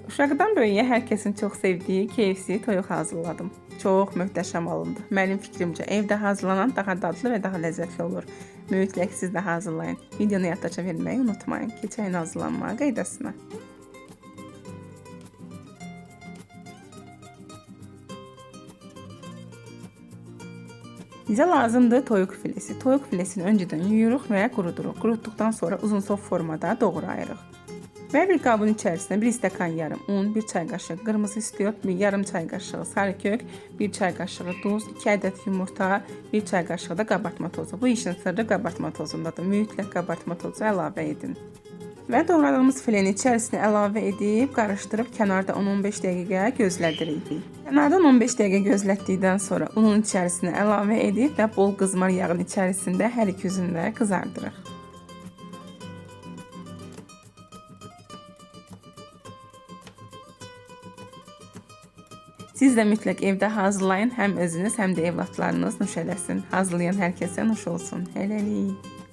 Uşaqdan böyüyə hər kəsin çox sevdiyi KFC toyuq hazırladım. Çox möhtəşəm alındı. Mənim fikrimcə evdə hazırlanan daha dadlı və daha ləzzətli olur. Mütləq siz də hazırlayın. Videonu yaddaşa verməyi unutmayın. Keçək hazırlanma qaydasına. Bizə lazımdır toyuq filesi. Toyuq filesini öncədən yuyuruq və quruduruq. Qurutduqdan sonra uzunsov formada doğrayırıq. Və bir qabın içərisinə 1 stəkan yarım un, 1 çay qaşığı qırmızı istiot, yarım çay qaşığı sarı kök, 1 çay qaşığı duz, 2 ədəd yumurta, 1 çay qaşığı da qabartma tozu. Bu işin sırrı qabartma tozundadır. Mütləq qabartma tozu əlavə edin. Və doğradığımız fileni içərisinə əlavə edib, qarışdırıb kənarda 10-15 dəqiqə gözlədirik. Kənarda 15 dəqiqə gözlətdikdən sonra unun içərisinə əlavə edib və bol qızmar yağın içərisində hər iki üzündə qızardırıq. Siz də mütləq evdə hazırlayın, həm özünüz, həm də evlatlarınız nuş eləsin. Hazırlayan hər kəsə nuş olsun. Hələlik.